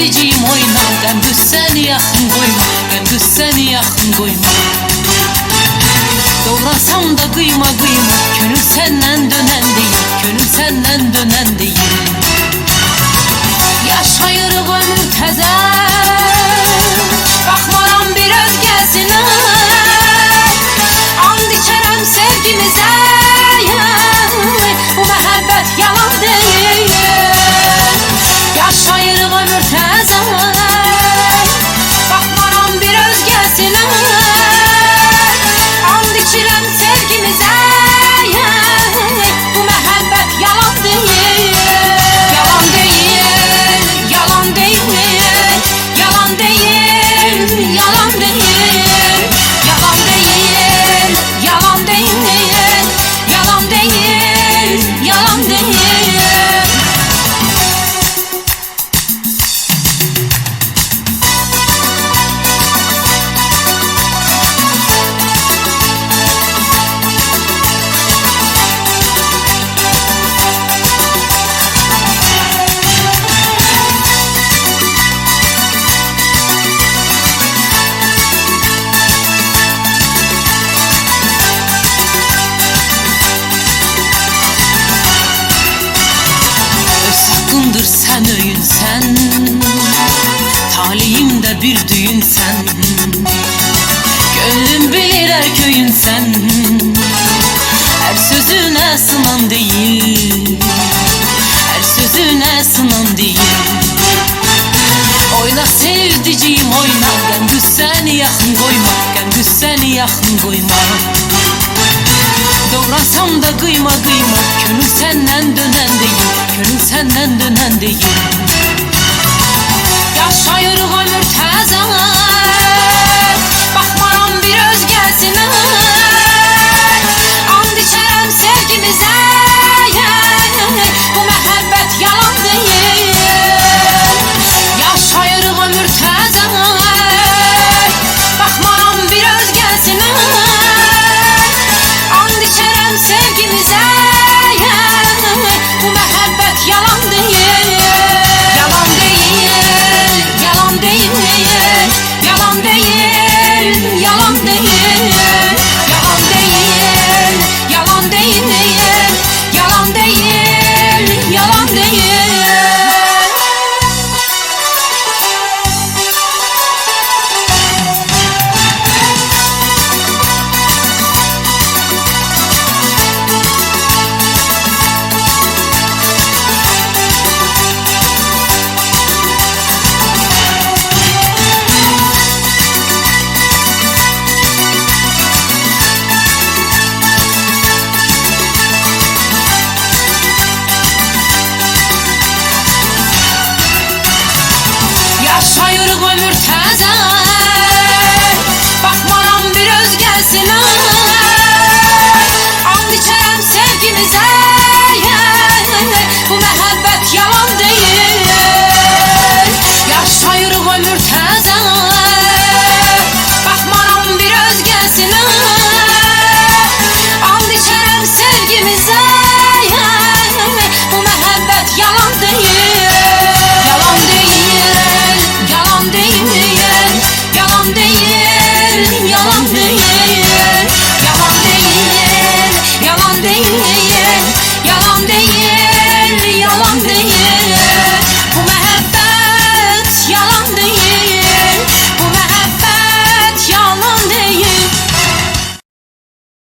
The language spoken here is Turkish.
sevdiceğim oyna, gündüz seni yakın koyma, gündüz seni yakın koyma. Doğrasam da kıyma kıyma, gönül senden dönen değil, gönül senden dönen değil. Yaşayırıq ömür təzə, baxmaram bir özgəsinə. And içərəm sevgimizə, bu məhəbbət yalan deyil. Yaşayırıq ömür təzə, baxmaram bir özgəsinə. And içirəm sevgimizə, bu məhəbbət yalan deyil. Yalan deyil, yalan deyil, yalan deyil, yalan deyil, yalan deyil, yalan deyil, yalan deyil, yalan deyil. Hakkındır sen öyünsen, talihimde bir düğünsen. Gönlüm bilir her köyünsen, her sözüne sınan değil, her sözüne sınan değil. Oyna sevdiceğim oyna, gündüz seni yakın koyma, gündüz seni yakın koyma. Doğrasam da kıyma kıyma, gönül senden dönen değil, gönül senden dönen değil. Yaşayırıq ömür təzə, baxmaram bir özgəsinə. And içərəm sevgimizə, bu məhəbbət yalan deyil. Yaşayırıq ömür təzə, baxmaram bir özgəsinə. And içərəm sevgimizə, bu məhəbbət yalan deyil. Yalan deyil, yalan deyil, yalan deyil, yalan deyil, yalan deyil, yalan deyil, yalan deyil, yalan deyil. Yaşayırıq ömür təzə, baxmaram bir özgəsinə. And içərəm sevgimizə,